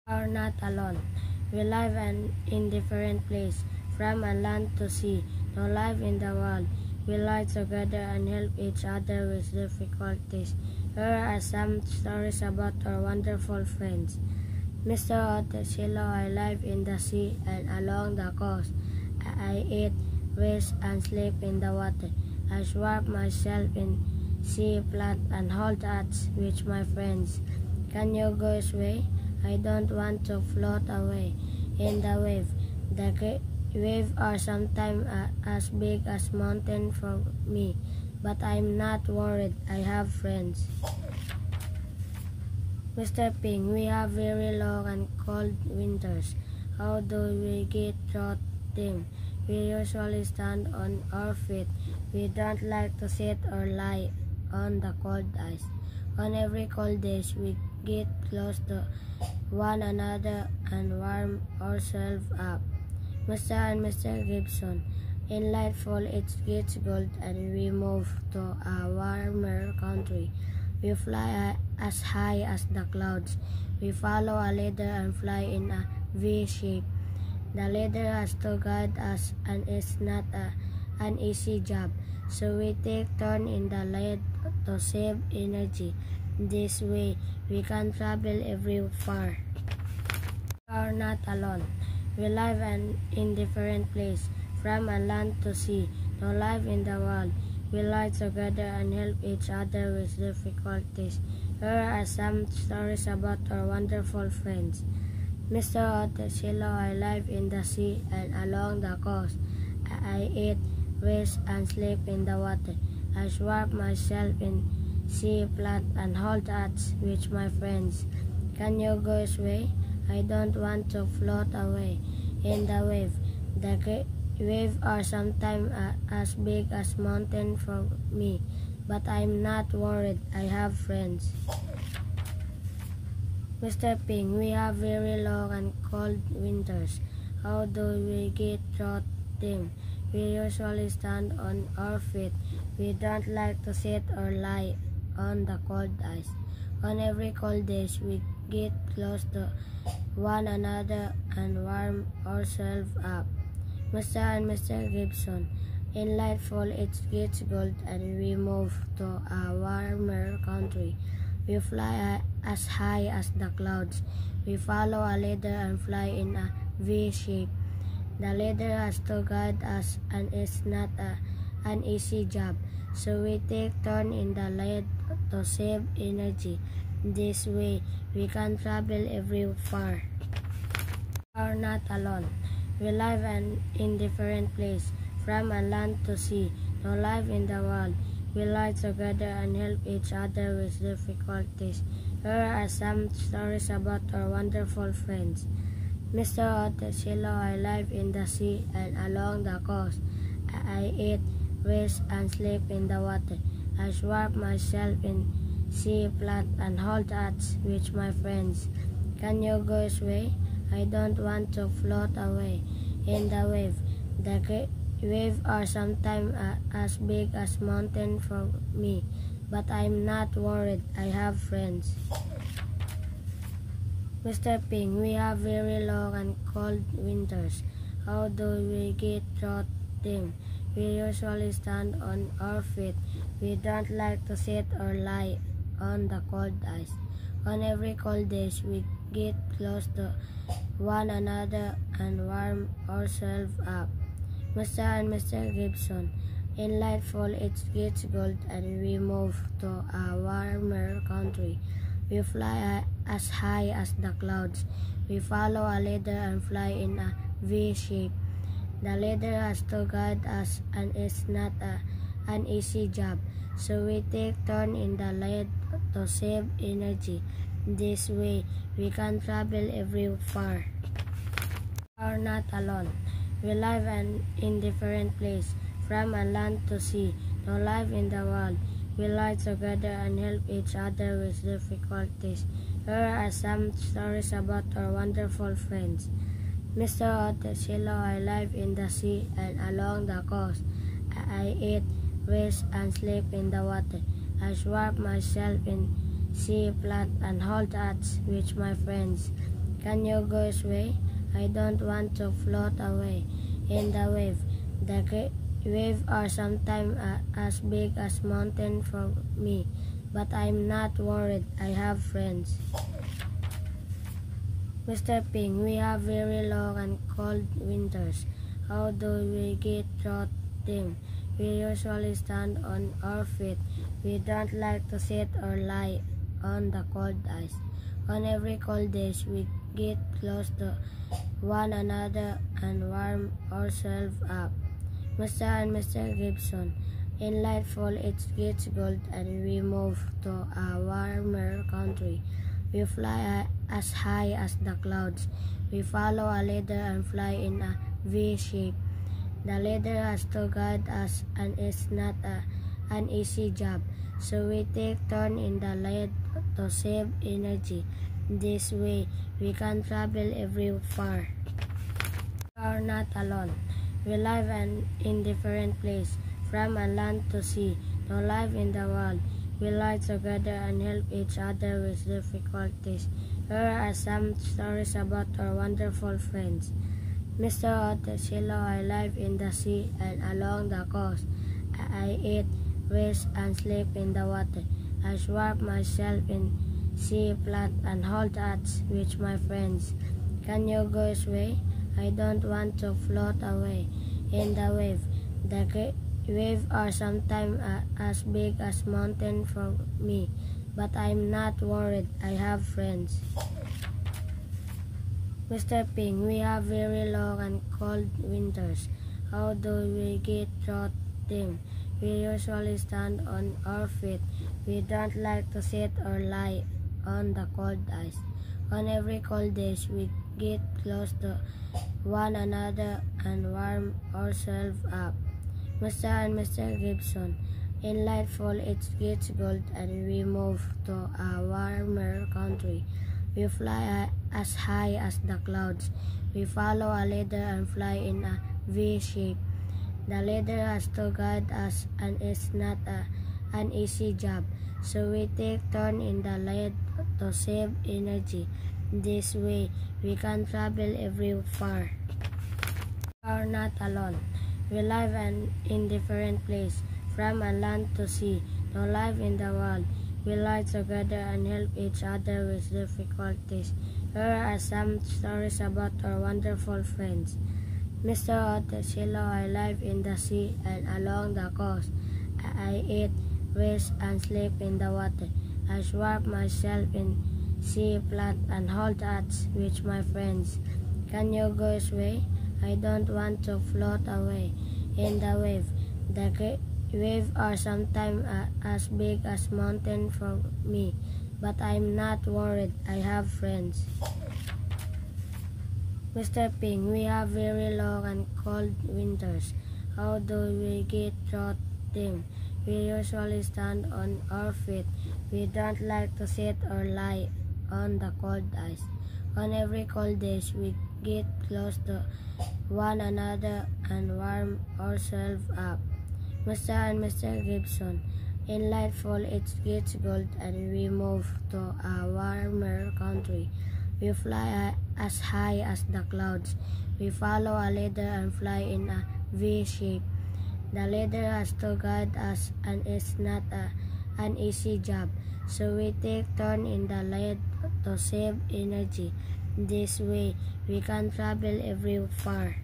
Are not alone. We live in different place, from land to sea, to live in the world. We live together and help each other with difficulties. Here are some stories about our wonderful friends. Mr. Otesilo, I live in the sea and along the coast. I eat, rest, and sleep in the water. I swap myself in sea, plant, and hold hands with my friends. Can you go away? I don't want to float away in the wave. The waves are sometimes as big as mountains for me, but I'm not worried. I have friends. Mr. Ping, we have very long and cold winters. How do we get through them? We usually stand on our feet. We don't like to sit or lie on the cold ice. On every cold day, we get close to one another and warm ourselves up. Mr. and Mr. Gibson, in light fall it gets cold and we move to a warmer country. We fly as high as the clouds. We follow a leader and fly in a V shape. The leader has to guide us and it's not an easy job. So we take turn in the lead to save energy. This way, we can travel every far. We are not alone. We live in different place, from land to sea, to live in the world. We live together and help each other with difficulties. Here are some stories about our wonderful friends. Mr. Otesilo, I live in the sea and along the coast. I eat, rest, and sleep in the water. I swap myself in sea, plant, and hold hands with my friends. Can you go away? I don't want to float away in the wave. The waves are sometimes as big as mountains for me, but I'm not worried. I have friends. Mr. Ping, we have very long and cold winters. How do we get through them? We usually stand on our feet. We don't like to sit or lie on the cold ice. On every cold day, we get close to one another and warm ourselves up. Mr. and Mr. Gibson, in light fall it gets cold and we move to a warmer country. We fly as high as the clouds. We follow a leader and fly in a V shape. The leader has to guide us and it's not an easy job. So we take turn in the lead to save energy. This way, we can travel every far. We are not alone. We live in different place, from land to sea, to live in the world. We live together and help each other with difficulties. Here are some stories about our wonderful friends. Mr. Otesilo, I live in the sea and along the coast. I eat, rest, and sleep in the water. I swap myself in sea, plant, and hold hands with my friends. Can you go away? I don't want to float away in the wave. The waves are sometimes as big as mountains for me, but I'm not worried. I have friends. Mr. Ping, we have very long and cold winters. How do we get through them? We usually stand on our feet. We don't like to sit or lie on the cold ice. On every cold day, we get close to one another and warm ourselves up. Mr. and Mr. Gibson, in light fall it gets cold and we move to a warmer country. We fly as high as the clouds. We follow a leader and fly in a V shape. The leader has to guide us and it's not an easy job. So we take turn in the lead to save energy. This way, we can travel every far. We are not alone. We live in different place, from land to sea, to live in the world. We live together and help each other with difficulties. Here are some stories about our wonderful friends. Mr. Otesilo, I live in the sea and along the coast. I eat, rest, and sleep in the water. I swap myself in sea, plant, and hold hands with my friends. Can you go away? I don't want to float away in the wave. The waves are sometimes as big as mountains for me, but I'm not worried. I have friends. Mr. Ping, we have very long and cold winters. How do we get through them? We usually stand on our feet. We don't like to sit or lie on the cold ice. On every cold day, we get close to one another and warm ourselves up. Mr. and Mr. Gibson, in nightfall it gets cold and we move to a warmer country. We fly as high as the clouds. We follow a leader and fly in a V shape. The leader has to guide us and it's not an easy job. So we take turns in the lead to save energy. This way, we can travel every far. We are not alone. We live in different places, from land to sea, to live in the world. We lie together and help each other with difficulties. Here are some stories about our wonderful friends. Mr. Otesilo, I live in the sea and along the coast. I eat, rest, and sleep in the water. I swap myself in sea plant and hold hands with my friends. Can you go away? I don't want to float away in the wave. The waves are sometimes as big as mountains for me, but I'm not worried. I have friends. Mr. Ping, we have very long and cold winters. How do we get through them? We usually stand on our feet. We don't like to sit or lie on the cold ice. On every cold day, we get close to one another and warm ourselves up. Mr. and Mr. Gibson, in nightfall it gets cold and we move to a warmer country. We fly as high as the clouds. We follow a leader and fly in a V shape. The leader has to guide us and it's not an easy job. So we take turns in the lead to save energy. This way, we can travel every far. We are not alone. We live in different places, from land to sea, to live in the world. We lie together and help each other with difficulties. Here are some stories about our wonderful friends. Mr. Otesilo, I live in the sea and along the coast. I eat, rest, and sleep in the water. I swap myself in sea plant and hold hands with my friends. Can you go away? I don't want to float away in the wave. The waves are sometimes as big as mountains for me, but I'm not worried. I have friends. Mr. Ping, we have very long and cold winters. How do we get through them? We usually stand on our feet. We don't like to sit or lie on the cold ice. On every cold day, we get close to one another and warm ourselves up. Mr. and Mr. Gibson, in nightfall it gets cold and we move to a warmer country. We fly as high as the clouds. We follow a leader and fly in a V shape. The leader has to guide us and it's not an easy job. So we take turns in the lead to save energy. This way, we can travel every far.